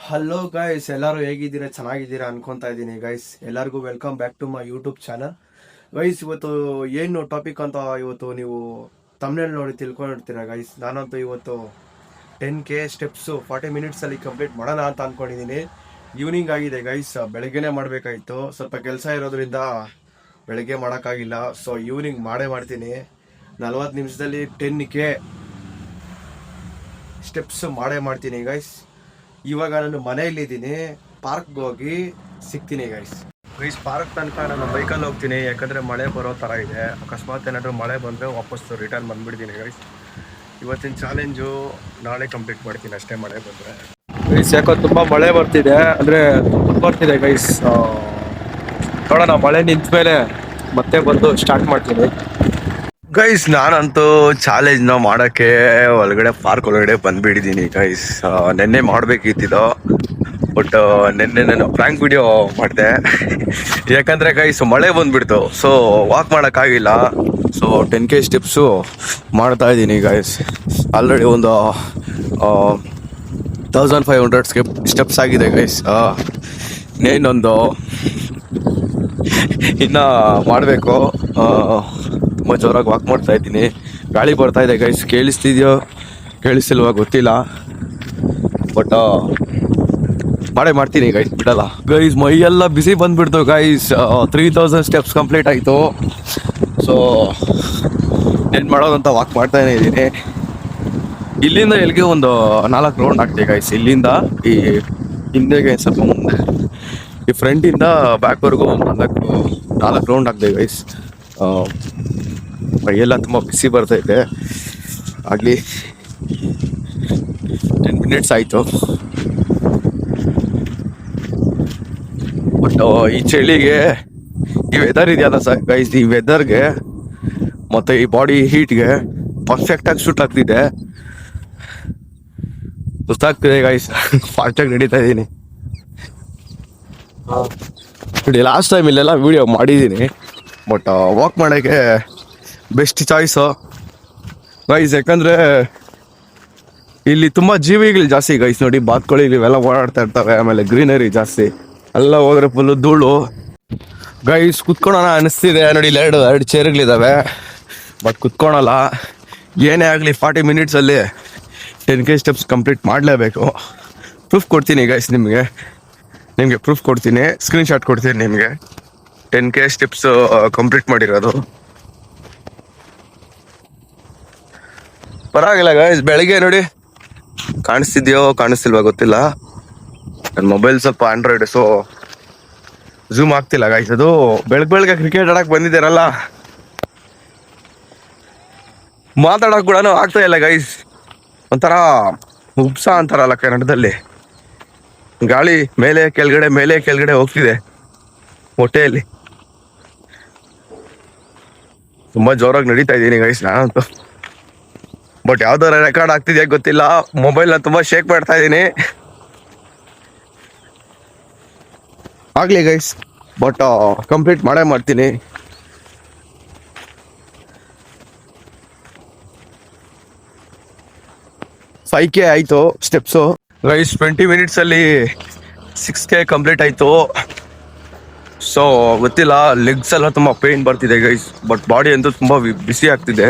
Hello guys, ಎಲ್ಲರೂ ಹೇಗಿದ್ದೀರಾ? ಚೆನ್ನಾಗಿದ್ದೀರಾ ಅನ್ಕೊಂತಾ ಇದ್ದೀನಿ ಗೈಸ್. ಎಲ್ಲರಿಗೂ welcome back to my YouTube channel. Guys, ಇವತ್ತು ಏನು ಟಾಪಿಕ್ ಅಂತ ಇವತ್ತು ನೀವು ತಮ್ನೇಲ್ ನೋಡಿ ತಿಳ್ಕೊಂಡಿರ್ತೀರಾ ಗೈಸ್. ನಾನಂತೂ ಇವತ್ತು 10K ಸ್ಟೆಪ್ಸು 40 ಮಿನಿಟ್ಸಲ್ಲಿ ಕಂಪ್ಲೀಟ್ ಮಾಡೋಣ ಅಂತ ಅಂದ್ಕೊಂಡಿದ್ದೀನಿ. ಈವ್ನಿಂಗ್ ಆಗಿದೆ ಗೈಸ್, ಬೆಳಗ್ಗೆನೇ ಮಾಡಬೇಕಾಗಿತ್ತು. ಸ್ವಲ್ಪ ಕೆಲಸ ಇರೋದ್ರಿಂದ ಬೆಳಗ್ಗೆ ಮಾಡೋಕ್ಕಾಗಿಲ್ಲ. ಸೊ ಈವ್ನಿಂಗ್ ಮಾಡ್ತೀನಿ. 40 ನಿಮಿಷದಲ್ಲಿ 10K ಸ್ಟೆಪ್ಸ್ ಮಾಡ್ತೀನಿ ಗೈಸ್. ಇವಾಗ ನಾನು ಮನೆಯಲ್ಲಿದ್ದೀನಿ, ಪಾರ್ಕ್ಗೆ ಹೋಗಿ ಸಿಗ್ತೀನಿ ಗೈಸ್. ಪಾರ್ಕ್ ತನಕ ನಾನು ಬೈಕಲ್ಲಿ ಹೋಗ್ತೀನಿ, ಯಾಕಂದರೆ ಮಳೆ ಬರೋ ಥರ ಇದೆ. ಅಕಸ್ಮಾತ್ ಏನಾದರೂ ಮಳೆ ಬಂದರೆ ವಾಪಸ್ ರಿಟರ್ನ್ ಬಂದುಬಿಡ್ತೀನಿ ಗೈಸ್. ಇವತ್ತಿನ ಚಾಲೆಂಜು ನಾಳೆ ಕಂಪ್ಲೀಟ್ ಮಾಡ್ತೀನಿ ಅಷ್ಟೇ, ಮಳೆ ಬಂದರೆ. ಗೈಸ್, ಯಾಕೋ ತುಂಬ ಮಳೆ ಬರ್ತಿದೆ, ಅಂದರೆ ಬರ್ತಿದೆ ಗೈಸ್. ನೋಡೋಣ, ಮಳೆ ನಿಂತ ಮೇಲೆ ಮತ್ತೆ ಬಂದು ಸ್ಟಾರ್ಟ್ ಮಾಡ್ತೀನಿ ಗೈಸ್. ನಾನಂತೂ ಚಾಲೆಂಜ್ನ ಮಾಡೋಕ್ಕೆ ಪಾರ್ಕ್ ಒಳಗಡೆ ಬಂದುಬಿಟ್ಟಿದ್ದೀನಿ ಗೈಸ್. ನೆನ್ನೆ ಮಾಡಬೇಕಿತ್ತಿದ್ದು, ಬಟ್ ನೆನ್ನೆ ನಾನು ಫ್ರ್ಯಾಂಕ್ ವಿಡಿಯೋ ಮಾಡಿದೆ. ಯಾಕಂದರೆ ಗೈಸ್ ಮಳೆ ಬಂದುಬಿಡ್ತು, ಸೊ ವಾಕ್ ಮಾಡೋಕ್ಕಾಗಿಲ್ಲ. ಸೊ 10K ಸ್ಟೆಪ್ಸು ಮಾಡ್ತಾಯಿದ್ದೀನಿ ಗೈಸ್. ಆಲ್ರೆಡಿ ಒಂದು 1500 ಸ್ಟೆಪ್ಸ್ ಆಗಿದೆ ಗೈಸ್. ಇನ್ನೊಂದು ಇನ್ನು ಮಾಡಬೇಕು. ತುಂಬ ಜೋರಾಗಿ ವಾಕ್ ಮಾಡ್ತಾ ಇದ್ದೀನಿ. ಗಾಳಿ ಬರ್ತಾ ಇದೆ ಗೈಸ್, ಕೇಳಿಸ್ತಿದ್ಯೋ ಕೇಳಿಸ್ತಿಲ್ವ ಗೊತ್ತಿಲ್ಲ, ಬಟ್ ಮಾಡ್ತೀನಿ ಗೈಸ್, ಬಿಡಲ್ಲ ಗೈಸ್. ಮೈಯೆಲ್ಲ ಬಿಸಿ ಬಂದುಬಿಡ್ತು ಗೈಸ್. 3000 ಸ್ಟೆಪ್ಸ್ ಕಂಪ್ಲೀಟ್ ಆಯಿತು. ಸೊ ಏನು ಮಾಡೋದಂತ ವಾಕ್ ಮಾಡ್ತಾನೇ ಇದ್ದೀನಿ. ಇಲ್ಲಿಂದ ಎಲ್ಲಿಗೆ ಒಂದು 4 ರೌಂಡ್ ಆಗ್ತೀವಿ ಗೈಸ್. ಇಲ್ಲಿಂದ ಈ ಹಿಂದೆಗೆ ಸ್ವಲ್ಪ ಮುಂದೆ, ಈ ಫ್ರಂಟಿಂದ ಬ್ಯಾಕ್ವರೆಗೂ ಒಂದು 4 ರೌಂಡ್ ಆಗ್ತೇವೆ ಗೈಸ್. ಮೈಯೆಲ್ಲ ತುಂಬ ಬಿಸಿ ಬರ್ತೈತೆ. ಆಗಲಿ 10 ಮಿನಿಟ್ಸ್ ಆಯಿತು. ಬಟ್ ಈ ಚಳಿಗೆ, ಈ ವೆದರ್ ಇದೆಯಲ್ಲ ಸರ್ ಗೈಸ್, ಈ ವೆದರ್ಗೆ ಮತ್ತು ಈ ಬಾಡಿ ಹೀಟ್ಗೆ ಪರ್ಫೆಕ್ಟಾಗಿ ಶೂಟ್ ಆಗ್ತಿದೆ. ಸುಸ್ತಾಗ್ತಿದೆ ಗೈಸ್, ಫಾಸ್ಟಾಗಿ ನಡೀತಾ ಇದ್ದೀನಿ. ಲಾಸ್ಟ್ ಟೈಮ್ ಇಲ್ಲೆಲ್ಲ ವೀಡಿಯೋ ಮಾಡಿದ್ದೀನಿ, ಬಟ್ ವಾಕ್ ಮಾಡೋಕ್ಕೆ ಬೆಸ್ಟ್ ಚಾಯ್ಸು ಗೈಸ್. ಯಾಕಂದರೆ ಇಲ್ಲಿ ತುಂಬ ಜೀವಿಗಳು ಜಾಸ್ತಿ ಗೈಸ್. ನೋಡಿ, ಬಾತ್ಗಳು ಇವೆಲ್ಲ ಓಡಾಡ್ತಾ ಇರ್ತವೆ. ಆಮೇಲೆ ಗ್ರೀನರಿ ಜಾಸ್ತಿ. ಎಲ್ಲ ಹೋದ್ರೆ ಫುಲ್ಲು ಧೂಳು ಗೈಸ್. ಕುತ್ಕೊಳ್ಳೋಣ ಅನಿಸ್ತಿದೆ. ನೋಡಿ, ಇಲ್ಲಿ ಎರಡು ಚೇರ್ಗಳಿದ್ದಾವೆ, ಬಟ್ ಕುತ್ಕೊಳಲ್ಲ. ಏನೇ ಆಗಲಿ 40 ಮಿನಿಟ್ಸಲ್ಲಿ 10K ಸ್ಟೆಪ್ಸ್ ಕಂಪ್ಲೀಟ್ ಮಾಡಲೇಬೇಕು. ಪ್ರೂಫ್ ಕೊಡ್ತೀನಿ ಗೈಸ್, ನಿಮಗೆ ಪ್ರೂಫ್ ಕೊಡ್ತೀನಿ, ಸ್ಕ್ರೀನ್ಶಾಟ್ ಕೊಡ್ತೀನಿ ನಿಮಗೆ. 10K ಸ್ಟೆಪ್ಸ್ ಕಂಪ್ಲೀಟ್ ಮಾಡಿರೋದು. ಪರವಾಗಿಲ್ಲ ಗೈಸ್. ಬೆಳಗ್ಗೆ ನೋಡಿ, ಕಾಣಿಸ್ತಿದ್ಯೋ ಕಾಣಿಸ್ತಿಲ್ವಾ ಗೊತ್ತಿಲ್ಲ. ನನ್ನ ಮೊಬೈಲ್ ಸ್ವಲ್ಪ ಆಂಡ್ರಾಯ್ಡ್, ಸೊ ಝೂಮ್ ಆಗ್ತಿಲ್ಲ ಗೈಸ್. ಅದು ಬೆಳಗ್ಗೆ ಕ್ರಿಕೆಟ್ ಆಡಕ್ಕೆ ಬಂದಿದ್ದಾರಲ್ಲ, ಮಾತಾಡೋಕೆ ಕೂಡ ಆಗ್ತಾ ಇಲ್ಲ ಗೈಸ್. ಒಂಥರ ಉಪ್ಸ ಅಂತಾರಲ್ಲ ಕನ್ನಡದಲ್ಲಿ, ಗಾಳಿ ಮೇಲೆ ಕೆಳಗಡೆ ಹೋಗ್ತಿದೆ ಹೊಟ್ಟೆಯಲ್ಲಿ. ತುಂಬ ಜೋರಾಗಿ ನಡೀತಾ ಇದ್ದೀನಿ ಗೈಸ್ ನಾನಂತೂ. ಬಟ್ ಯಾವ್ದಾರ ರೆಕಾರ್ಡ್ ಆಗ್ತಿದೆಯಾ ಗೊತ್ತಿಲ್ಲ. ಮೊಬೈಲ್ನ ತುಂಬ ಶೇಕ್ ಮಾಡ್ತಾ ಇದ್ದೀನಿ. ಆಗಲಿ ಗೈಸ್, ಬಟ್ ಕಂಪ್ಲೀಟ್ ಮಾಡ್ತೀನಿ. $5K ಆಯಿತು ಸ್ಟೆಪ್ಸು ಗೈಸ್. 20 ಮಿನಿಟ್ಸಲ್ಲಿ 6K ಕಂಪ್ಲೀಟ್ ಆಯಿತು. ಸೊ ಗೊತ್ತಿಲ್ಲ, ಲೆಗ್ಸ್ ಎಲ್ಲ ತುಂಬ ಪೇಯ್ನ್ ಬರ್ತಿದೆ ಗೈಸ್, ಬಟ್ ಬಾಡಿ ಅಂತೂ ತುಂಬ ಬಿಸಿ ಆಗ್ತಿದೆ.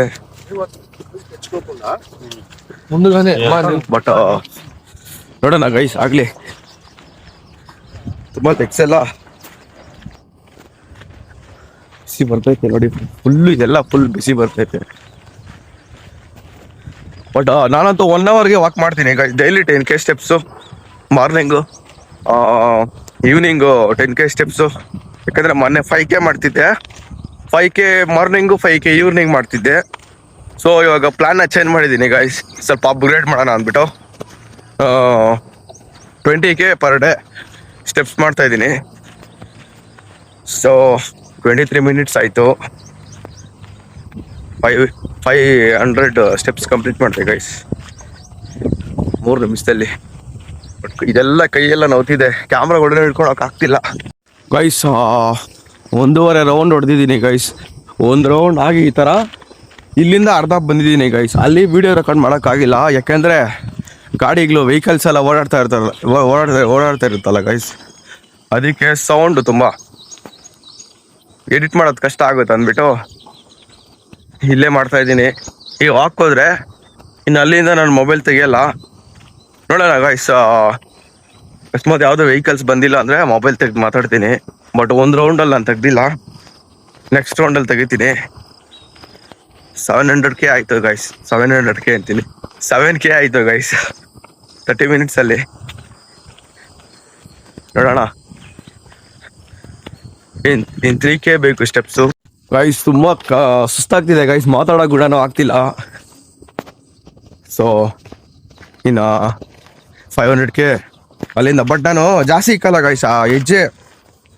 ಬಟ್ ನೋಡೋಣ ಗೈಸ್, ಆಗಲಿ. ತುಂಬ ಲೆಗ್ಸ್ ಎಲ್ಲ ಬಿಸಿ ಬರ್ತೈತೆ ನೋಡಿ, ಇದೆಲ್ಲ ಫುಲ್ ಬಿಸಿ ಬರ್ತೈತೆ. ಬಟ್ ನಾನಂತೂ 1 ಅವರ್ಗೆ ವಾಕ್ ಮಾಡ್ತೀನಿ guys. Daily 10K steps morning, evening 10K steps. ಯಾಕಂದರೆ ಮೊನ್ನೆ 5K ಮಾಡ್ತಿದ್ದೆ. 5K ಮಾರ್ನಿಂಗು, 5K ಈವ್ನಿಂಗ್ ಮಾಡ್ತಿದ್ದೆ. ಸೊ ಇವಾಗ ಪ್ಲ್ಯಾನ್ನ ಚೇಂಜ್ ಮಾಡಿದ್ದೀನಿ ಗೈಸ್, ಸ್ವಲ್ಪ ಅಪ್ಗ್ರೇಡ್ ಮಾಡೋಣ ಅಂದ್ಬಿಟ್ಟು 20K ಪರ್ ಡೇ ಸ್ಟೆಪ್ಸ್ ಮಾಡ್ತಾಯಿದ್ದೀನಿ. ಸೊ 23 ಮಿನಿಟ್ಸ್ ಆಯಿತು. 500 ಸ್ಟೆಪ್ಸ್ ಕಂಪ್ಲೀಟ್ ಮಾಡ್ತೆ ಗೈಸ್ 3 ನಿಮಿಷದಲ್ಲಿ. ಬಟ್ ಇದೆಲ್ಲ ಕೈಯೆಲ್ಲ ನೋವ್ತಿದೆ, ಕ್ಯಾಮ್ರಾ ಒಳಗಡೆ ಹಿಡ್ಕೊಳಕ್ಕೆ ಆಗ್ತಿಲ್ಲ ಗೈಸ್. 1.5 ರೌಂಡ್ ಹೊಡೆದಿದ್ದೀನಿ ಗೈಸ್. 1 ರೌಂಡ್ ಆಗಿ ಈ ಥರ ಇಲ್ಲಿಂದ ಅರ್ಧ ಬಂದಿದ್ದೀನಿ ಗೈಸ್. ಅಲ್ಲಿ ವಿಡಿಯೋ ರೆಕಾರ್ಡ್ ಮಾಡೋಕ್ಕಾಗಿಲ್ಲ, ಯಾಕೆಂದರೆ ಗಾಡಿಗಳು ವೆಹಿಕಲ್ಸ್ ಎಲ್ಲ ಓಡಾಡ್ತಾ ಇರುತ್ತಲ್ಲ ಗೈಸ್, ಅದಕ್ಕೆ ಸೌಂಡು ತುಂಬ ಎಡಿಟ್ ಮಾಡೋದು ಕಷ್ಟ ಆಗುತ್ತೆ ಅಂದ್ಬಿಟ್ಟು ಇಲ್ಲೇ ಮಾಡ್ತಾ ಇದ್ದೀನಿ. ಈಗ ಹಾಕೋದ್ರೆ ಇನ್ನು ಅಲ್ಲಿಂದ ನಾನು ಮೊಬೈಲ್ ತೆಗಿಯಲ್ಲ. ನೋಡೋಣ ಗೈಸ್, ಅಕಸ್ಮಾತ್ ಯಾವುದೋ ವೆಹಿಕಲ್ಸ್ ಬಂದಿಲ್ಲ ಅಂದರೆ ಮೊಬೈಲ್ ತೆಗೆದು ಮಾತಾಡ್ತೀನಿ. ಬಟ್ ಒಂದು ರೌಂಡಲ್ಲಿ ನಾನು ತೆಗ್ದಿಲ್ಲ, ನೆಕ್ಸ್ಟ್ ರೌಂಡಲ್ಲಿ ತೆಗಿತೀನಿ. 700K ಆಯಿತು ಗೈಸ್, 700K ಅಂತೀನಿ, 7K ಆಯಿತು ಗೈಸ್ 30 ಮಿನಿಟ್ಸಲ್ಲಿ. ನೋಡೋಣ, ಇನ್ನು 3K ಬೇಕು ಸ್ಟೆಪ್ಸು ಗೈಸ್. ತುಂಬ ಸುಸ್ತಾಗ್ತಿದೆ ಗೈಸ್, ಮಾತಾಡೋ ಗುಣನೂ ಆಗ್ತಿಲ್ಲ. ಸೊ ಇನ್ನು 500K ಅಲ್ಲಿಂದ. ಬಟ್ ನಾನು ಜಾಸ್ತಿ ಇಕ್ಕಲ್ಲ ಗೈಸ್, ಆ ಹೆಜ್ಜೆ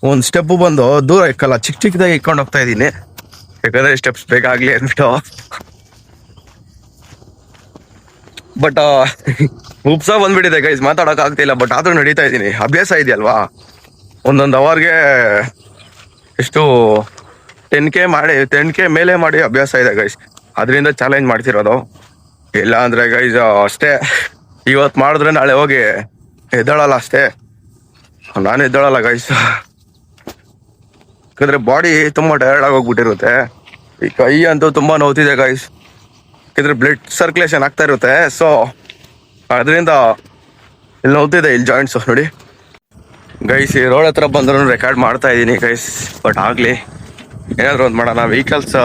ಒಂದು ಸ್ಟೆಪ್ಪು ಬಂದು ದೂರ ಇಕ್ಕಲ್ಲ, ಚಿಕ್ಕದಾಗಿ ಇಕ್ಕೊಂಡು ಹೋಗ್ತಾ ಇದ್ದೀನಿ, ಯಾಕಂದರೆ ಸ್ಟೆಪ್ಸ್ ಬೇಕಾಗಲಿ ಅಂದ್ಬಿಟ್ಟು. ಬಟ್ ಉಪ್ಸ ಬಂದ್ಬಿಟ್ಟಿದೆ ಗೈಸ್, ಮಾತಾಡೋಕ್ಕಾಗ್ತಿಲ್ಲ. ಬಟ್ ಆದರೂ ನಡೀತಾ ಇದ್ದೀನಿ, ಅಭ್ಯಾಸ ಇದೆಯಲ್ವಾ. ಒಂದೊಂದು ಅವರ್ಗೆ ಎಷ್ಟು 10K ಮೇಲೆ ಮಾಡಿ ಅಭ್ಯಾಸ ಇದೆ ಗೈಸ್, ಅದರಿಂದ ಚಾಲೆಂಜ್ ಮಾಡ್ತಿರೋದು. ಇಲ್ಲ ಅಂದರೆ ಗೈಸ್ ಅಷ್ಟೇ, ಇವತ್ತು ಮಾಡಿದ್ರೆ ನಾಳೆ ಹೋಗಿ ಎದ್ದೇಳಲ್ಲ ಅಷ್ಟೇ. ನಾನು ಎದ್ದೇಳಲ್ಲ ಗೈಸ್, ಯಾಕಂದರೆ ಬಾಡಿ ತುಂಬ ಟಯರ್ಡ್ ಆಗೋಗ್ಬಿಟ್ಟಿರುತ್ತೆ. ಈ ಕೈ ಅಂತೂ ತುಂಬ ನೋವ್ತಿದೆ ಗೈಸ್, ಯಾಕಂದರೆ ಬ್ಲಡ್ ಸರ್ಕ್ಯುಲೇಷನ್ ಆಗ್ತಾ ಇರುತ್ತೆ. ಸೊ ಅದರಿಂದ ಇಲ್ಲಿ ನೋವ್ತಿದೆ, ಇಲ್ಲಿ ಜಾಯಿಂಟ್ಸು ನೋಡಿ ಗೈಸ್. ಈ ರೋಡ್ ಹತ್ರ ಬಂದ್ರೂ ರೆಕಾರ್ಡ್ ಮಾಡ್ತಾ ಇದ್ದೀನಿ ಗೈಸ್. ಬಟ್ ಆಗಲಿ, ಏನಾದರೂ ಒಂದು ಮಾಡೋಣ. ವೆಹಿಕಲ್ಸ್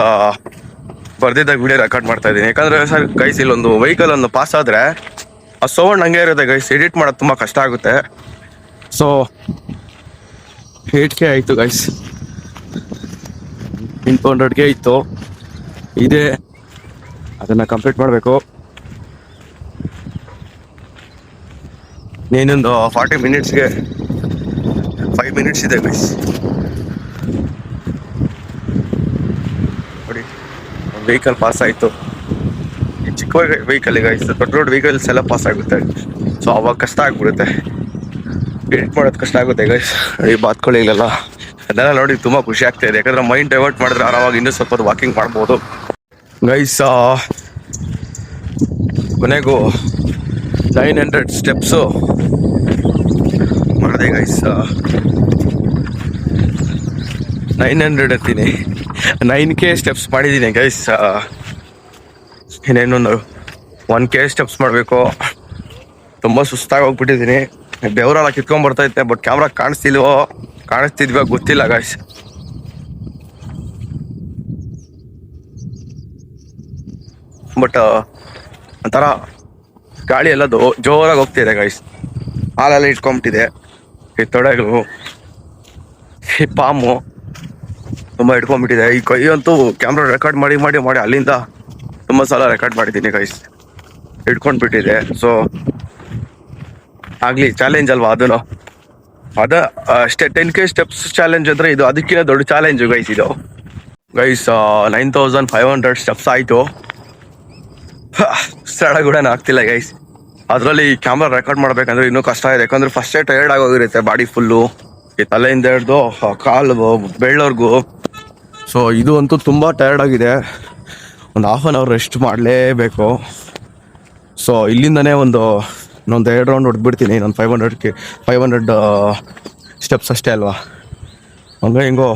ಬರ್ದಿದ್ದಾಗ ವಿಡಿಯೋ ರೆಕಾರ್ಡ್ ಮಾಡ್ತಾ ಇದ್ದೀನಿ, ಯಾಕಂದರೆ ಸರ್ ಗೈಸ್ ಇಲ್ಲೊಂದು ವೆಹಿಕಲ್ ಒಂದು ಪಾಸ್ ಆದರೆ ಆ ಸೌಂಡ್ ಹಂಗೆ ಇರುತ್ತೆ ಗೈಸ್, ಎಡಿಟ್ ಮಾಡೋದು ತುಂಬ ಕಷ್ಟ ಆಗುತ್ತೆ. ಸೊ 8K ಆಯಿತು ಗೈಸ್, 200K ಇತ್ತು, ಇದೆ ಅದನ್ನು ಕಂಪ್ಲೀಟ್ ಮಾಡಬೇಕು. ಇನ್ನೊಂದು 40 ಮಿನಿಟ್ಸ್ಗೆ 5 ಮಿನಿಟ್ಸ್ ಇದೆ ಗೈಸ್. ನೋಡಿ, ಒಂದು ವೆಹಿಕಲ್ ಪಾಸ್ ಆಯಿತು. ಈ ಚಿಕ್ಕ ವೆಹಿಕಲ್ ಗೈಸ್, ದೊಡ್ಡ ದೊಡ್ಡ ವೆಹಿಕಲ್ಸ್ ಎಲ್ಲ ಪಾಸ್ ಆಗುತ್ತೆ. ಸೊ ಅವಾಗ ಕಷ್ಟ ಆಗ್ಬಿಡುತ್ತೆ, ಎಡಿಟ್ ಮಾಡೋದು ಕಷ್ಟ ಆಗುತ್ತೆ ಗೈಸ್. ಈ ಬಾತ್ಕೊಳ್ಳಿಲ್ಲ ಅದೆಲ್ಲ ನೋಡಿ ತುಂಬ ಖುಷಿ ಆಗ್ತಾ ಇದೆ, ಯಾಕಂದರೆ ಮೈಂಡ್ ಡೈವರ್ಟ್ ಮಾಡಿದ್ರೆ ಆರಾಮಾಗಿ ಇನ್ನೂ ಸ್ವಲ್ಪ ವಾಕಿಂಗ್ ಮಾಡ್ಬೋದು ಗೈಸ್. ಕೊನೆಗೂ 900 ಸ್ಟೆಪ್ಸು ಮಾಡಿದೆ ಗೈಸ್. 900 ಅಂತೀನಿ, 9K ಸ್ಟೆಪ್ಸ್ ಮಾಡಿದ್ದೀನಿ ಗೈಸ್. ಇನ್ನೇನೊಂದು 1K ಸ್ಟೆಪ್ಸ್ ಮಾಡಬೇಕು. ತುಂಬ ಸುಸ್ತಾಗಿ ಹೋಗ್ಬಿಟ್ಟಿದ್ದೀನಿ, ಬೆವರೆಲ್ಲ ಕಿತ್ಕೊಂಡ್ಬರ್ತೈತೆ. ಬಟ್ ಕ್ಯಾಮ್ರಾ ಕಾಣಿಸ್ತಿದ್ವಾ ಗೊತ್ತಿಲ್ಲ ಗೈಸ್. ಬಟ್ ಒಂಥರ ಗಾಳಿ ಎಲ್ಲ ಜೋರಾಗಿ ಹೋಗ್ತಿದೆ ಗೈಸ್, ಹಾಲೆಲ್ಲ ಇಟ್ಕೊಂಬಿಟ್ಟಿದೆ. ಈ ತೊಡೆಗಳು, ಈ ಪಾಮು ತುಂಬ ಇಟ್ಕೊಂಡ್ಬಿಟ್ಟಿದೆ. ಈ ಕೈ ಅಂತೂ ಕ್ಯಾಮ್ರಾ ರೆಕಾರ್ಡ್ ಮಾಡಿ ಮಾಡಿ ಮಾಡಿ ಅಲ್ಲಿಂದ ತುಂಬ ಸಲ ರೆಕಾರ್ಡ್ ಮಾಡಿದ್ದೀನಿ ಗೈಸ್, ಇಟ್ಕೊಂಡ್ಬಿಟ್ಟಿದೆ. ಸೊ ಆಗಲಿ, ಚಾಲೆಂಜ್ ಅಲ್ವಾ ಅದನ್ನು, ಅಷ್ಟೇ 10K ಸ್ಟೆಪ್ಸ್ ಚಾಲೆಂಜ್ ಅಂದರೆ ಇದು ಅದಕ್ಕಿಂತ ದೊಡ್ಡ ಚಾಲೆಂಜು ಗೈಸ್ ಇದು. ಗೈಸ್ 9500 ಸ್ಟೆಪ್ಸ್ ಆಯಿತು. ಸ್ಥಳ ಕೂಡ ಆಗ್ತಿಲ್ಲ ಗೈಸ್. ಅದರಲ್ಲಿ ಕ್ಯಾಮ್ರಾ ರೆಕಾರ್ಡ್ ಮಾಡ್ಬೇಕಂದ್ರೆ ಇನ್ನೂ ಕಷ್ಟ ಇದೆ, ಯಾಕಂದರೆ ಫಸ್ಟೇ ಟಯರ್ಡ್ ಆಗೋಗಿರುತ್ತೆ ಬಾಡಿ ಫುಲ್ಲು, ಈ ತಲೆಯಿಂದ ಹಿಡ್ದು ಕಾಲು ಬೆಳ್ಳೋರ್ಗು. ಸೊ ಇದು ಅಂತೂ ತುಂಬ ಟಯರ್ಡ್ ಆಗಿದೆ, ಒಂದು ಹಾಫ್ ಆನ್ ಅವರ್ ರೆಸ್ಟ್ ಮಾಡಲೇಬೇಕು. ಸೊ ಇಲ್ಲಿಂದನೇ ಇನ್ನೊಂದು 2 ರೌಂಡ್ ಹೊಡೆದ್ಬಿಡ್ತೀನಿ. ಇನ್ನೊಂದು 500 ಸ್ಟೆಪ್ಸ್ ಅಷ್ಟೇ ಅಲ್ವಾ, ಹಂಗೆ ಹಿಂಗೋ.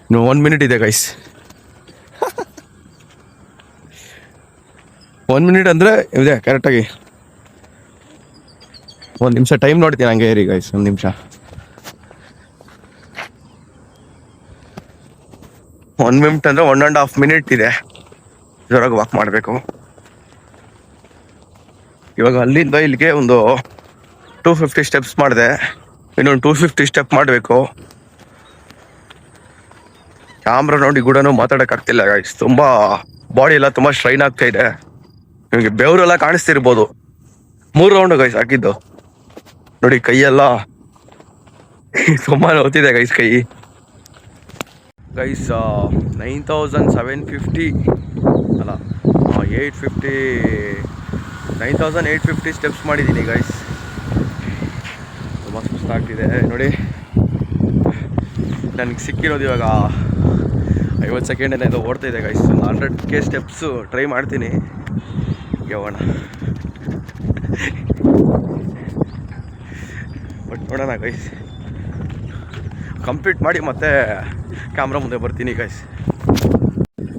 ಇನ್ನು 1 ಮಿನಿಟ್ ಇದೆ ಗೈಸ್. 1 ಮಿನಿಟ್ ಅಂದರೆ ಇದೆ ಕರೆಕ್ಟಾಗಿ. 1 ನಿಮಿಷ ಟೈಮ್ ನೋಡ್ತೀನಿ, ಹಂಗೆ ಇರಿ ಗೈಸ್, 1 ನಿಮಿಷ. 1 ಮಿನಿಟ್ ಅಂದರೆ 1.5 ಮಿನಿಟ್ ಇದೆ, ಜೋರಾಗಿ ವಾಕ್ ಮಾಡಬೇಕು. ಇವಾಗ ಅಲ್ಲಿಂದ ಇಲ್ಲಿಗೆ ಒಂದು 250 ಸ್ಟೆಪ್ಸ್ ಮಾಡಿದೆ, ಇನ್ನೊಂದು 250 ಸ್ಟೆಪ್ ಮಾಡಬೇಕು. ಕ್ಯಾಮ್ರಾ ನೋಡಿ ಕೂಡ ಮಾತಾಡೋಕ್ಕಾಗ್ತಿಲ್ಲ ಗೈಸ್, ತುಂಬ ಬಾಡಿ ಎಲ್ಲ ತುಂಬ ಸ್ಟ್ರೈನ್ ಆಗ್ತಾ ಇದೆ. ನಿಮಗೆ ಬೆವರೆಲ್ಲ ಕಾಣಿಸ್ತಿರ್ಬೋದು. 3 ರೌಂಡು ಗೈಸ್ ಹಾಕಿದ್ದು ನೋಡಿ, ಕೈಯೆಲ್ಲ ತುಂಬ ನೋವ್ತಿದೆ ಗೈಸ್ ಕೈ. ಗೈಸ್ 9750 ಅಲ್ಲ 850 9850 ಸ್ಟೆಪ್ಸ್ ಮಾಡಿದ್ದೀನಿ ಗೈಸ್. ತುಂಬ ಸುಸ್ತಾಗ್ತಿದೆ ನೋಡಿ. ನನಗೆ ಸಿಕ್ಕಿರೋದು ಇವಾಗ 50 ಸೆಕೆಂಡೇನೆಲ್ಲ ಓಡ್ತಾಯಿದೆ ಗೈಸ್. ಒಂದು 100K ಸ್ಟೆಪ್ಸು ಟ್ರೈ ಮಾಡ್ತೀನಿ, ಹೋಗೋಣ. ಬಟ್ ನೋಡೋಣ ಗೈಸ್, ಕಂಪ್ಲೀಟ್ ಮಾಡಿ ಮತ್ತೆ ಕ್ಯಾಮ್ರಾ ಮುಂದೆ ಬರ್ತೀನಿ ಗೈಸ್.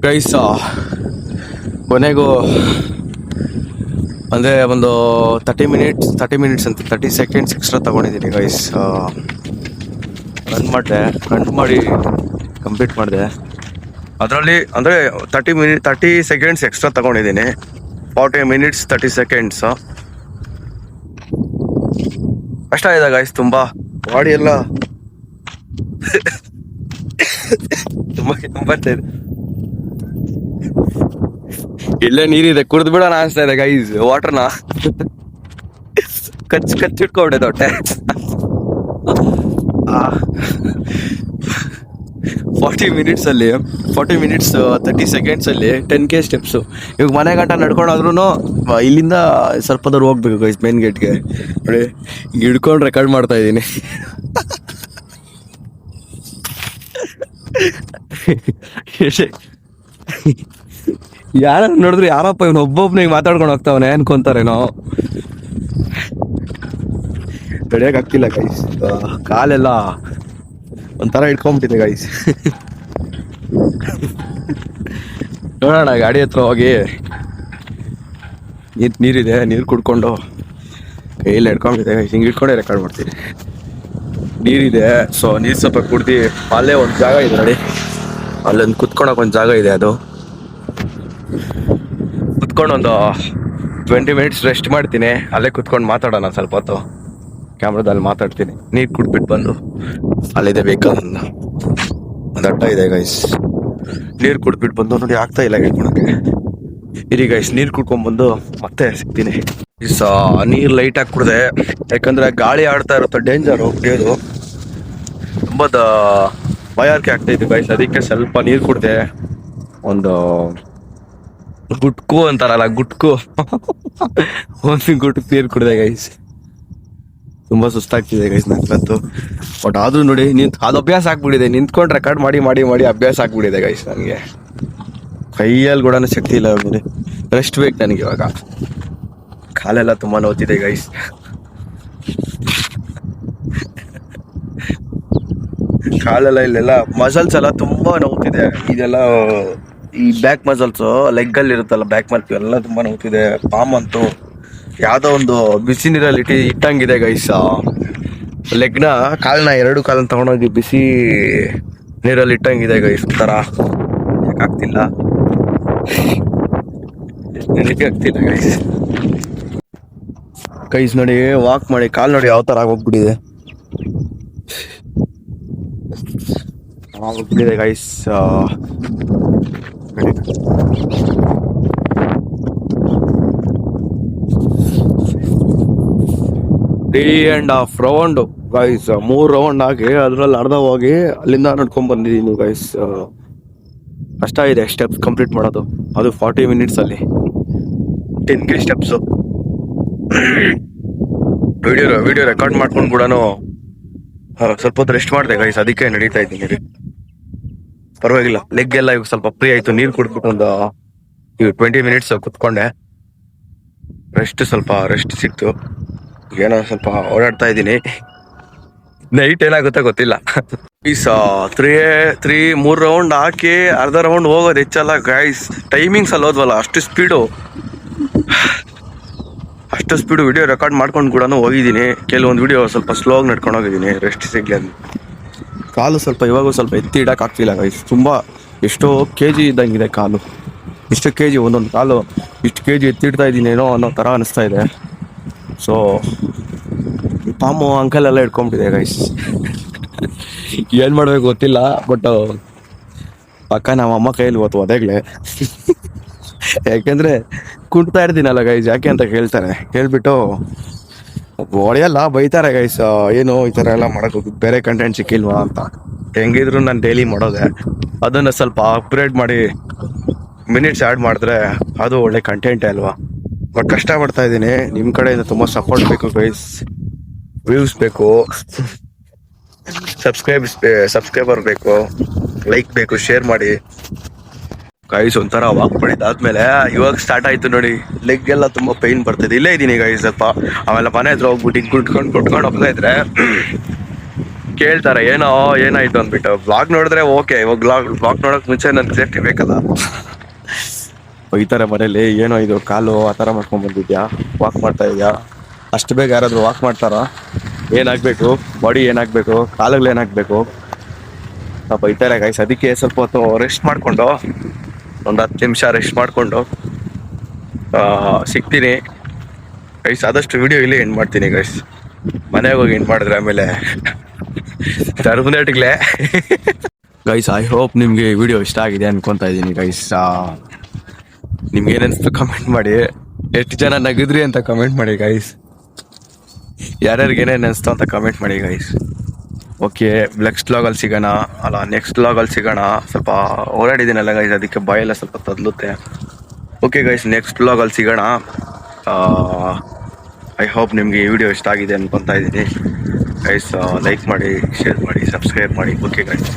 ಗೈಸ್ ಕೊನೆಗೂ ಅಂದರೆ ಒಂದು 30 ಮಿನಿಟ್ಸ್ ಅಂತ 30 ಸೆಕೆಂಡ್ಸ್ ಎಕ್ಸ್ಟ್ರಾ ತೊಗೊಂಡಿದ್ದೀನಿ ಗೈಸ್. ರನ್ ಮಾಡಿ ಕಂಪ್ಲೀಟ್ ಮಾಡಿದೆ. ಅದರಲ್ಲಿ ಅಂದರೆ 30 ಸೆಕೆಂಡ್ಸ್ ಎಕ್ಸ್ಟ್ರಾ ತೊಗೊಂಡಿದ್ದೀನಿ. 40 ಮಿನಿಟ್ಸ್ 30 ಸೆಕೆಂಡ್ಸು. ಕಷ್ಟ ಇದೆ ಗೈಸ್, ತುಂಬ ಬಾಡಿ ಎಲ್ಲ ತುಂಬ ಇದೆ. ಇಲ್ಲೇ ನೀರಿದೆ, ಕುಡಿದು ಬಿಡೋಣ ಅನಿಸ್ತಾ ಇದೆ ಗೈಸ್ ವಾಟರ್ನ. ಕಚ್ಚಿಟ್ಕೊಂಡೆ ಹೊಟ್ಟೆ. 40 ಮಿನಿಟ್ಸ್ 30 ಸೆಕೆಂಡ್ಸಲ್ಲಿ 10K ಸ್ಟೆಪ್ಸು. ಇವಾಗ ಮನೆ ಗಂಟ ನಡ್ಕೊಂಡಾದ್ರೂ ಇಲ್ಲಿಂದ ಸ್ವಲ್ಪ ದೂರ ಹೋಗ್ಬೇಕು ಗೈಸ್ ಮೇನ್ ಗೇಟ್ಗೆ. ನೋಡಿ ಹಿಡ್ಕೊಂಡು ರೆಕಾರ್ಡ್ ಮಾಡ್ತಾ ಇದ್ದೀನಿ. ಯಾರ ನೋಡಿದ್ರೆ ಯಾರಪ್ಪ ಇವನು ಒಬ್ಬೊಬ್ಬನಿಗೆ ಮಾತಾಡ್ಕೊಂಡು ಹೋಗ್ತಾವನೆ ಅನ್ಕೊಂತಾರೇನೋ. ತಡೆಯೋಕ್ಕಾಗ್ತಿಲ್ಲ ಗೈಸ್, ಕಾಲೆಲ್ಲ ಒಂಥರ ಇಟ್ಕೊಂಡ್ಬಿಟ್ಟಿದೆ ಗೈಸ್. ನೋಡೋಣ ಗಾಡಿ ಹತ್ರ ಹೋಗಿ ನೀರಿದೆ, ನೀರು ಕುಡ್ಕೊಂಡು ಕೈಯಲ್ಲಿ ಹಿಡ್ಕೊಂಡಿದೆ ಗೈಸ್. ಹಿಂಗೆ ಇಟ್ಕೊಂಡೆ ರೆಕಾರ್ಡ್ ಮಾಡ್ತೀನಿ. ನೀರಿದೆ, ಸೊ ನೀರು ಸ್ವಲ್ಪ ಕುಡ್ದು ಅಲ್ಲೇ ಒಂದು ಜಾಗ ಇದೆ ನೋಡಿ, ಅಲ್ಲೊಂದು ಕುತ್ಕೊಳಕ್ಕೆ ಒಂದು ಜಾಗ ಇದೆ. ಅದು ಕುತ್ಕೊಂಡು ಒಂದು 20 ಮಿನಿಟ್ಸ್ ರೆಸ್ಟ್ ಮಾಡ್ತೀನಿ. ಅಲ್ಲೇ ಕುತ್ಕೊಂಡು ಮಾತಾಡೋಣ ಸ್ವಲ್ಪ ಹೊತ್ತು, ಕ್ಯಾಮ್ರಾದಲ್ಲಿ ಮಾತಾಡ್ತೀನಿ. ನೀರು ಕುಡ್ಬಿಟ್ಟು ಬಂದು ಅಲ್ಲಿದೆ ವೆಹಿಕಲ್ ಒಂದು ಅಡ್ಡ ಇದೆ ಗೈಸ್. ನೀರು ಕುಡ್ಬಿಟ್ಟು ಬಂದು ನೋಡಿ ಆಗ್ತಾ ಇಲ್ಲ ಹೇಳ್ಕೊಳಕ್ಕೆ. ಇರಿ ಗೈಸ್, ನೀರು ಕುಡ್ಕೊಂಡ್ಬಂದು ಮತ್ತೆ ಸಿಗ್ತೀನಿ. ನೀರು ಲೈಟಾಗಿ ಕುಡ್ದೆ, ಯಾಕಂದ್ರೆ ಗಾಳಿ ಆಡ್ತಾ ಇರುತ್ತೆ, ಡೇಂಜರು ಕುಡಿಯೋದು. ತುಂಬ ಬಾಯಾರಿಕೆ ಆಗ್ತಾಯಿತ್ತು ಗೈಸ್, ಅದಕ್ಕೆ ಸ್ವಲ್ಪ ನೀರು ಕುಡ್ದೆ. ಒಂದು ಗುಟ್ಕು ಅಂತಾರಲ್ಲ, ಗುಟ್ಕು ಒಂದು ಗುಟ್ಕು ನೀರು ಕುಡ್ದೆ ಗೈಸ್. ತುಂಬ ಸುಸ್ತಾಗ್ತಿದೆ ಗೈಸ್ ನನಗಂತೂ. ಬಟ್ ಆದ್ರೂ ನೋಡಿ ಅದು ಅಭ್ಯಾಸ ಆಗ್ಬಿಟ್ಟಿದೆ. ನಿಂತ್ಕೊಂಡು ರೆಕಾರ್ಡ್ ಮಾಡಿ ಅಭ್ಯಾಸ ಆಗ್ಬಿಟ್ಟಿದೆ ಗೈಸ್ ನನಗೆ. ಕೈಯಲ್ಲಿ ಕೂಡ ಶಕ್ತಿ ಇಲ್ಲ ನೋಡಿ, ರೆಸ್ಟ್ ಬೇಕು ನನಗೆ ಇವಾಗ. ಕಾಲೆಲ್ಲ ತುಂಬ ನೋವ್ತಿದೆ ಗೈಸ್. ಕಾಲೆಲ್ಲ ಇಲ್ಲೆಲ್ಲ ಮಸಲ್ಸ್ ಎಲ್ಲ ತುಂಬ ನೋವ್ತಿದೆ. ಇದೆಲ್ಲ ಈ ಬ್ಯಾಕ್ ಮಸಲ್ಸು ಲೆಗ್ಗಲ್ಲಿ ಇರುತ್ತಲ್ಲ, ಬ್ಯಾಕ್ ಮಾಡ್ತೀವಿ ಎಲ್ಲ ತುಂಬ ನೋವ್ತಿದೆ. ಪಾಮ್ ಅಂತೂ ಯಾವುದೋ ಒಂದು ಬಿಸಿ ನೀರಲ್ಲಿ ಇಟ್ಟಂಗಿದೆ ಗೈಸ್. ಲೆಗ್ನ ಕಾಲನ್ನ 2 ಕಾಲನ್ನ ತಗೊಂಡೋಗಿ ಬಿಸಿ ನೀರಲ್ಲಿ ಇಟ್ಟಂಗಿದೆ ಗೈಸ್. ಥರ ಆಗ್ತಿಲ್ಲ, ಆಗ್ತಿಲ್ಲ ಗೈಸ್ ನೋಡಿ, ವಾಕ್ ಮಾಡಿ ಕಾಲು ನೋಡಿ ಯಾವ ಥರ ಆಗೋಗ್ಬಿಟ್ಟಿದೆ ಗೈಸ್. ½ ರೌಂಡ್ ಗೈಸ್, 3 ರೌಂಡ್ ಆಗಿ ಅದ್ರಲ್ಲಿ ಅರ್ಧ ಹೋಗಿ ಅಲ್ಲಿಂದ ನಡ್ಕೊಂಡ್ ಬಂದಿದ್ದೀನಿ ಗೈಸ್. ಕಷ್ಟ ಇದೆ ಸ್ಟೆಪ್ಸ್ ಕಂಪ್ಲೀಟ್ ಮಾಡೋದು, ಅದು 40 ಮಿನಿಟ್ಸಲ್ಲಿ 10K ಸ್ಟೆಪ್ಸು. ವಿಡಿಯೋ ರೆಕಾರ್ಡ್ ಮಾಡ್ಕೊಂಡು ಕೂಡ ಸ್ವಲ್ಪ ಹೊತ್ತು ರೆಸ್ಟ್ ಮಾಡಿದೆ ಗೈಸ್, ಅದಕ್ಕೆ ನಡೀತಾ ಇದ್ದೀನಿ. ಪರವಾಗಿಲ್ಲ, ಲೆಗ್ ಎಲ್ಲ ಇವಾಗ ಸ್ವಲ್ಪ ಫ್ರೀ ಆಯ್ತು. ನೀರು ಕುಡ್ಬಿಟ್ಟು ಒಂದು 20 ಮಿನಿಟ್ಸ್ ಕುತ್ಕೊಂಡೆ, ಸ್ವಲ್ಪ ರೆಸ್ಟ್ ಸಿಕ್ತು. ಏನೋ ಸ್ವಲ್ಪ ಓಡಾಡ್ತಾ ಇದ್ದೀನಿ. ನೈಟ್ ಏನಾಗುತ್ತೆ ಗೊತ್ತಿಲ್ಲ. ಈಸ್ 3 ರೌಂಡ್ ಹಾಕಿ ಅರ್ಧ ರೌಂಡ್ ಹೋಗೋದು ಹೆಚ್ಚಲ್ಲ ಗೈಸ್. ಟೈಮಿಂಗ್ಸ್ ಅಲ್ಲಿ ಹೋದ್ವಲ್ಲ, ಅಷ್ಟು ಸ್ಪೀಡು ವಿಡಿಯೋ ರೆಕಾರ್ಡ್ ಮಾಡ್ಕೊಂಡು ಕೂಡ ಹೋಗಿದ್ದೀನಿ. ಕೆಲವೊಂದು ವಿಡಿಯೋ ಸ್ವಲ್ಪ ಸ್ಲೋ ಆಗಿ ನಡ್ಕೊಂಡು ಹೋಗಿದ್ದೀನಿ, ರೆಸ್ಟ್ ಸಿಗ್ಲಿ ಅಂತ. ಕಾಲು ಸ್ವಲ್ಪ ಇವಾಗೂ ಸ್ವಲ್ಪ ಎತ್ತಿ ಇಡೋಕ್ಕಾಗ್ತಿಲ್ಲ ಗೈಸ್. ತುಂಬ ಎಷ್ಟೋ KG ಇದ್ದಂಗಿದೆ ಕಾಲು. ಇಷ್ಟು KG, ಒಂದೊಂದು ಕಾಲು ಇಷ್ಟು KG ಎತ್ತಿಡ್ತಾ ಇದ್ದೀನೇನೋ ಅನ್ನೋ ಥರ ಅನಿಸ್ತಾ ಇದೆ. ಸೊ ಪಾಮು ಅಂಕಲ್ ಎಲ್ಲ ಇಟ್ಕೊಂಡ್ಬಿಟ್ಟಿದೆ ಗೈಸ್. ಏನು ಮಾಡ್ಬೇಕು ಗೊತ್ತಿಲ್ಲ, ಬಟ್ ಪಕ್ಕ ನಮ್ಮ ಅಮ್ಮ ಕೈಯಲ್ಲಿ ಇವತ್ತು ಒದಗ್ಲೆ. ಯಾಕೆಂದರೆ ಕುಂಟ್ತಾ ಇರ್ತೀನಲ್ಲ ಗೈಸ್, ಯಾಕೆ ಅಂತ ಕೇಳ್ತಾರೆ. ಹೇಳ್ಬಿಟ್ಟು ಹೊಡೆಯಲ್ಲ, ಬೈತಾರೆ ಗೈಸ್. ಏನು ಈ ಥರ ಎಲ್ಲ ಮಾಡೋದು, ಬೇರೆ ಕಂಟೆಂಟ್ ಸಿಕ್ಕಿಲ್ವಾ ಅಂತ. ಹೆಂಗಿದ್ರು ನಾನು ಡೈಲಿ ಮಾಡೋದೆ, ಅದನ್ನು ಸ್ವಲ್ಪ ಅಪ್ಗ್ರೇಡ್ ಮಾಡಿ ಮಿನಿಟ್ಸ್ ಆ್ಯಡ್ ಮಾಡಿದ್ರೆ ಅದು ಒಳ್ಳೆ ಕಂಟೆಂಟೇ ಅಲ್ವಾ. ಬಟ್ ಕಷ್ಟಪಡ್ತಾ ಇದ್ದೀನಿ, ನಿಮ್ಮ ಕಡೆಯಿಂದ ತುಂಬ ಸಪೋರ್ಟ್ ಬೇಕು ಗೈಸ್, ವ್ಯೂಸ್ ಬೇಕು, ಸಬ್ಸ್ಕ್ರೈಬರ್ ಬೇಕು, ಲೈಕ್ ಬೇಕು, ಶೇರ್ ಮಾಡಿ. ಗೈಸ್ ಒಂಥರ ವಾಕ್ ಮಾಡಿದ್ದಾದ್ಮೇಲೆ ಇವಾಗ ಸ್ಟಾರ್ಟ್ ಆಯ್ತು ನೋಡಿ. ಲೆಗ್ ಎಲ್ಲ ತುಂಬಾ ಪೈನ್ ಬರ್ತಿದೆ. ಇಲ್ಲೇ ಇದ್ದೀನಿ ಗೈಸ್ ಸ್ವಲ್ಪ. ಆಮೇಲೆ ಮನೆ ಹತ್ರ ಹೋಗ್ಬಿಟ್ಟು ಹಿಂಗ್ ಕುಟ್ಕೊಂಡು ಹೋಗ್ತಾ ಇದ್ರೆ ಕೇಳ್ತಾರೆ ಏನಾಯ್ತು ಅಂದ್ಬಿಟ್ಟು. ಬ್ಲಾಗ್ ನೋಡಿದ್ರೆ ಓಕೆ, ಇವಾಗ ಬ್ಲಾಗ್ ನೋಡಕ್ ಮುಂಚೆ ನನ್ಗೆ ಸೇಫ್ಟಿ ಬೇಕಲ್ಲ. ಬೈತಾರೆ ಮನೇಲಿ, ಏನೋ ಇದು ಕಾಲು ಆ ಥರ ಮಾಡ್ಕೊಂಡ್ ಬಂದಿದ್ಯಾ, ವಾಕ್ ಮಾಡ್ತಾ ಇದೆಯಾ, ಅಷ್ಟು ಬೇಗ ಯಾರಾದರೂ ವಾಕ್ ಮಾಡ್ತಾರಾ, ಏನಾಗಬೇಕು ಬಾಡಿ, ಏನಾಗಬೇಕು ಕಾಲುಗಳು, ಏನಾಗಬೇಕು ಬೈತಾರೆ ಗೈಸ್. ಅದಕ್ಕೆ ಸ್ವಲ್ಪ ಹೊತ್ತು ರೆಸ್ಟ್ ಮಾಡಿಕೊಂಡು, ಒಂದು 10 ನಿಮಿಷ ರೆಸ್ಟ್ ಮಾಡಿಕೊಂಡು ಸಿಗ್ತೀನಿ ಗೈಸ್. ಆದಷ್ಟು ವಿಡಿಯೋ ಇಲ್ಲಿ ಎಂಡ್ ಮಾಡ್ತೀನಿ ಗೈಸ್. ಮನೆಗೆ ಹೋಗಿ ಎಂಡ್ ಮಾಡಿದ್ರೆ ಆಮೇಲೆ ಟರ್ಮಿನೇಟ್ಗಳೇ. ಗೈಸ್ ಐ ಹೋಪ್ ನಿಮಗೆ ವಿಡಿಯೋ ಇಷ್ಟ ಆಗಿದೆ ಅನ್ಕೊತಾ ಇದ್ದೀನಿ ಗೈಸ್. ನಿಮ್ಗೆ ಏನನ್ನಿಸ್ತು ಕಮೆಂಟ್ ಮಾಡಿ. ಎಷ್ಟು ಜನ ನಗಿದ್ರಿ ಅಂತ ಕಮೆಂಟ್ ಮಾಡಿ ಗೈಸ್. ಯಾರ್ಯಾರಿಗೆ ಏನೇನು ಅನಿಸ್ತು ಅಂತ ಕಮೆಂಟ್ ಮಾಡಿ ಗೈಸ್. ಓಕೆ, ನೆಕ್ಸ್ಟ್ ವ್ಲಾಗಲ್ಲಿ ಸಿಗೋಣ. ನೆಕ್ಸ್ಟ್ ವ್ಲಾಗಲ್ಲಿ ಸಿಗೋಣ. ಸ್ವಲ್ಪ ಓಡಾಡಿದ್ದೀನಲ್ಲ ಗೈಸ್, ಅದಕ್ಕೆ ಬಾಯೆಲ್ಲ ಸ್ವಲ್ಪ ತದ್ಲುತ್ತೆ. ಓಕೆ ಗೈಸ್, ನೆಕ್ಸ್ಟ್ ವ್ಲಾಗಲ್ಲಿ ಸಿಗೋಣ. ಐ ಹೋಪ್ ನಿಮಗೆ ಈ ವಿಡಿಯೋ ಇಷ್ಟ ಆಗಿದೆ ಅನ್ಕೊತಾ ಇದ್ದೀನಿ ಗೈಸ್. ಲೈಕ್ ಮಾಡಿ, ಶೇರ್ ಮಾಡಿ, ಸಬ್ಸ್ಕ್ರೈಬ್ ಮಾಡಿ. Okay guys.